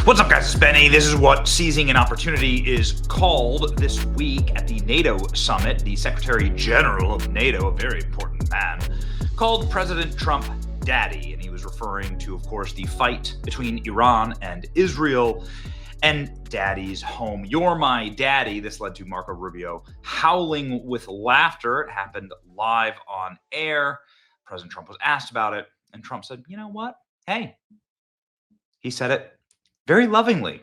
What's up, guys? It's Benny. This is what seizing an opportunity is called this week at the NATO summit. The Secretary General of NATO, a very important man, called President Trump daddy. And he was referring to, of course, the fight between Iran and Israel and daddy's home. You're my daddy. This led to Marco Rubio howling with laughter. It happened live on air. President Trump was asked about it, and Trump said, you know what? Hey, he said it very lovingly.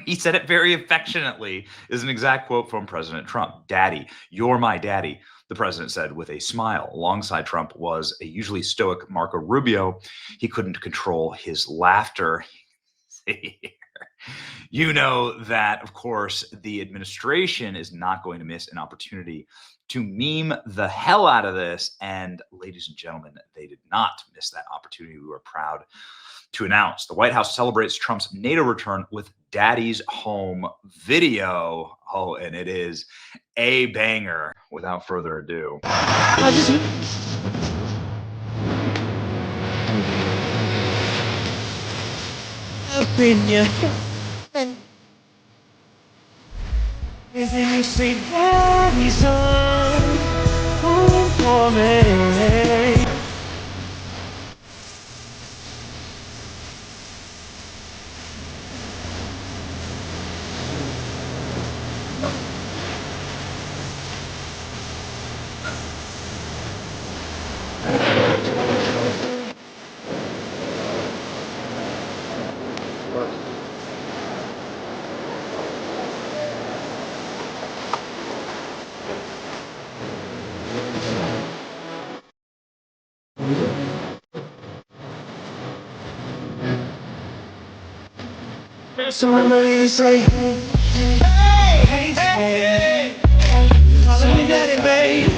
He said it very affectionately, is an exact quote from President Trump. Daddy, you're my daddy, the president said with a smile. Alongside Trump was a usually stoic Marco Rubio. He couldn't control his laughter. You know that, of course, the administration is not going to miss an opportunity to meme the hell out of this. And ladies and gentlemen, they did not miss that opportunity. We were proud to announce the White House celebrates Trump's NATO return with Daddy's Home video. Oh, and it is a banger. Without further ado. Opinion. Isn't you say Daddy's home for me? Somebody say, hey, hey, hey, call me daddy, babe.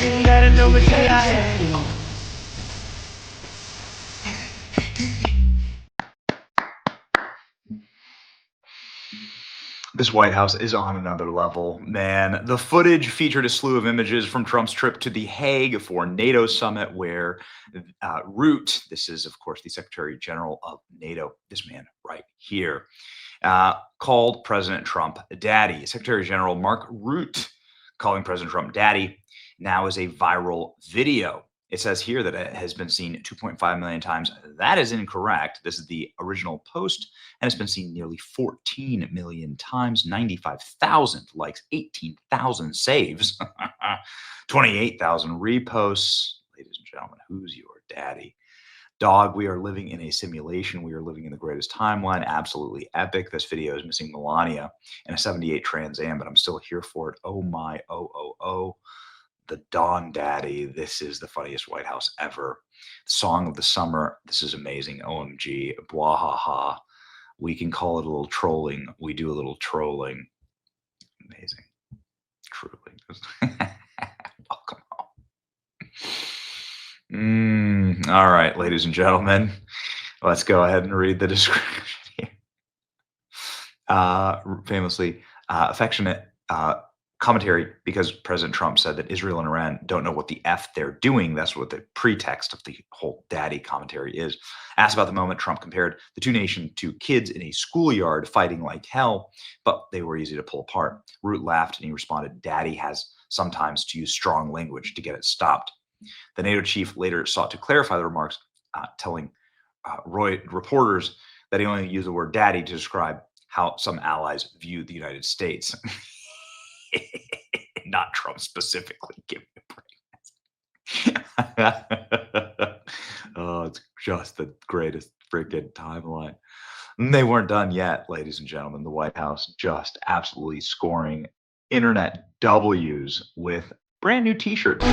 You gotta know what I am. This White House is on another level, man. The footage featured a slew of images from Trump's trip to The Hague for NATO summit, where Root, this is, of course, the Secretary General of NATO, this man right here, called President Trump daddy. Secretary General Mark Root calling President Trump daddy now is a viral video. It says here that it has been seen 2.5 million times. That is incorrect. This is the original post, and it's been seen nearly 14 million times, 95,000 likes, 18,000 saves, 28,000 reposts. Ladies and gentlemen, who's your daddy? Dog, we are living in a simulation. We are living in the greatest timeline. Absolutely epic. This video is missing Melania and a 78 Trans Am, but I'm still here for it. Oh my, oh. The Dawn Daddy. This is the funniest White House ever. Song of the summer. This is amazing. OMG. Bwahaha. We can call it a little trolling. We do a little trolling. Amazing. Truly. Welcome home. All right, ladies and gentlemen, let's go ahead and read the description here. Famously, affectionate commentary, because President Trump said that Israel and Iran don't know what the F they're doing. That's what the pretext of the whole daddy commentary is. Asked about the moment, Trump compared the two nations to kids in a schoolyard fighting like hell, but they were easy to pull apart. Root laughed and he responded, daddy has sometimes to use strong language to get it stopped. The NATO chief later sought to clarify the remarks, telling reporters that he only used the word daddy to describe how some allies view the United States. Not Trump specifically. Give me a break. Oh, it's just the greatest freaking timeline. And they weren't done yet, ladies and gentlemen. The White House just absolutely scoring internet W's with brand new t-shirts.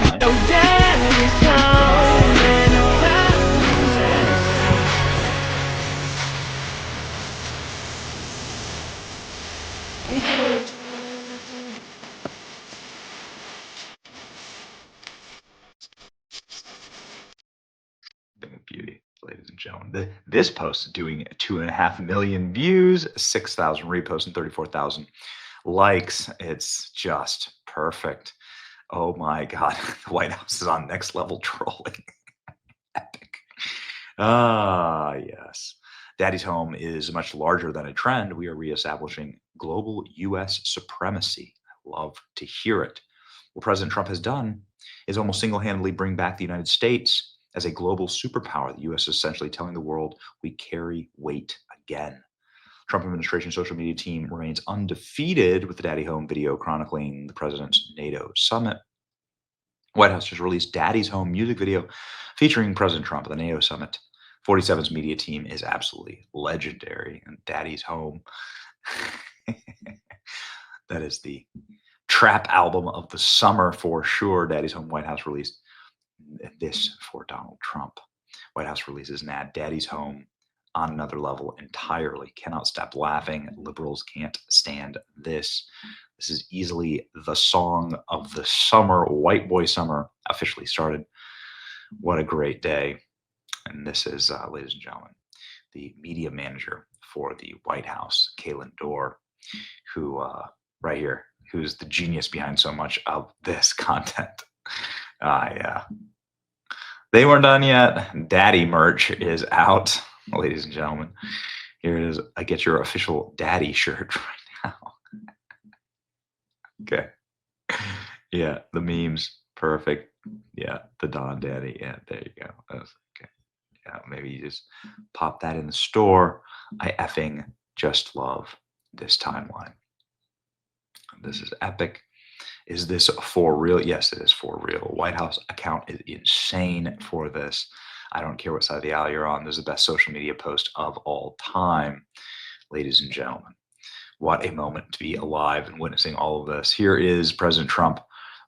Beauty, ladies and gentlemen. This post is doing 2.5 million views, 6,000 reposts, and 34,000 likes. It's just perfect. Oh my God, the White House is on next level trolling. Epic. Ah, yes. Daddy's home is much larger than a trend. We are reestablishing global U.S. supremacy. I love to hear it. What President Trump has done is almost single-handedly bring back the United States as a global superpower. The U.S. is essentially telling the world we carry weight again. Trump administration social media team remains undefeated with the Daddy Home video chronicling the president's NATO summit. White House just released Daddy's Home music video featuring President Trump at the NATO summit. 47's media team is absolutely legendary. And Daddy's Home, that is the trap album of the summer for sure. Daddy's Home, White House released this for Donald Trump. White House releases an ad, Daddy's Home, on another level entirely. Cannot stop laughing. Liberals can't stand this. This is easily the song of the summer. White Boy Summer officially started. What a great day. And this is, ladies and gentlemen, the media manager for the White House, Kaylin Dorr, who, right here, who's the genius behind so much of this content. Yeah. They weren't done yet. Daddy merch is out, ladies and gentlemen. Here it is. I get your official Daddy shirt right now. Okay. Yeah, the memes. Perfect. Yeah, the Don Daddy. Yeah, there you go. Okay. Yeah, maybe you just pop that in the store. I effing just love this timeline. This is epic. Is this for real? Yes, it is for real. White House account is insane for this. I don't care what side of the aisle you're on. This is the best social media post of all time, ladies and gentlemen. What a moment to be alive and witnessing all of this. Here is President Trump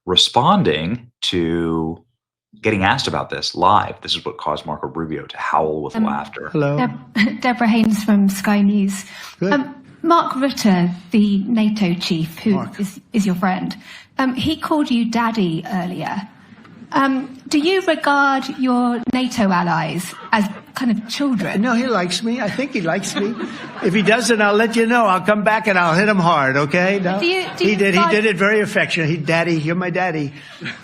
responding to getting asked about this live. This is what caused Marco Rubio to howl with laughter. Hello. Deborah Haynes from Sky News. Mark Rutte, the NATO chief, who is your friend, he called you daddy earlier. Do you regard your NATO allies as kind of children? No, he likes me. I think he likes me. If he doesn't, I'll let you know. I'll come back and I'll hit him hard, okay? No, he did it very affectionate. Daddy, you're my daddy.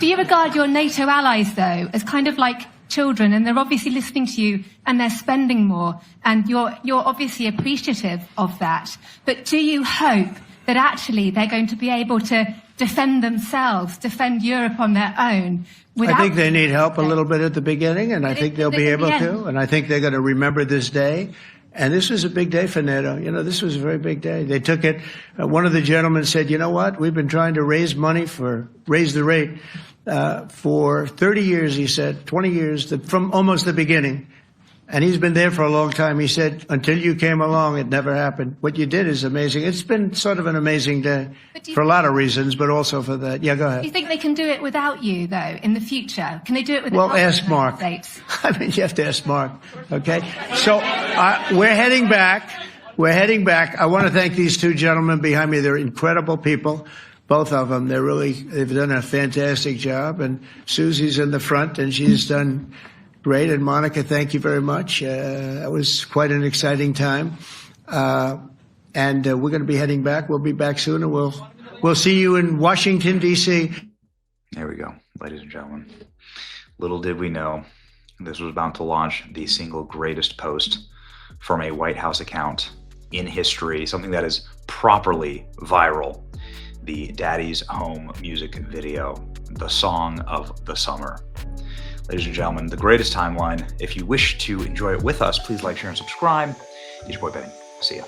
Do you regard your NATO allies, though, as kind of like children, and they're obviously listening to you and they're spending more, and you're obviously appreciative of that, but do you hope that actually they're going to be able to defend themselves, defend Europe on their own? I think they need help a little bit at the beginning, and I think they'll be able to, and I think they're going to remember this day. And this was a big day for NATO. You know, this was a very big day. They took it. One of the gentlemen said, you know what? We've been trying to raise money raise the rate for 30 years, he said, 20 years, from almost the beginning. And he's been there for a long time. He said, until you came along, it never happened. What you did is amazing. It's been sort of an amazing day for a lot of reasons, but also for that. Yeah, go ahead. Do you think they can do it without you, though, in the future? Can they do it without Well, ask Mark. States? I mean, you have to ask Mark. Okay? So we're heading back. I want to thank these two gentlemen behind me. They're incredible people. Both of them. They've done a fantastic job. And Susie's in the front, and she's done great. And Monica, thank you very much. That was quite an exciting time. And we're going to be heading back. We'll be back soon, and we'll see you in Washington, D.C. There we go, ladies and gentlemen. Little did we know this was about to launch the single greatest post from a White House account in history, something that is properly viral. The Daddy's Home music video, the song of the summer. Ladies and gentlemen, the greatest timeline. If you wish to enjoy it with us, please like, share, and subscribe. It's your boy Benny. See ya.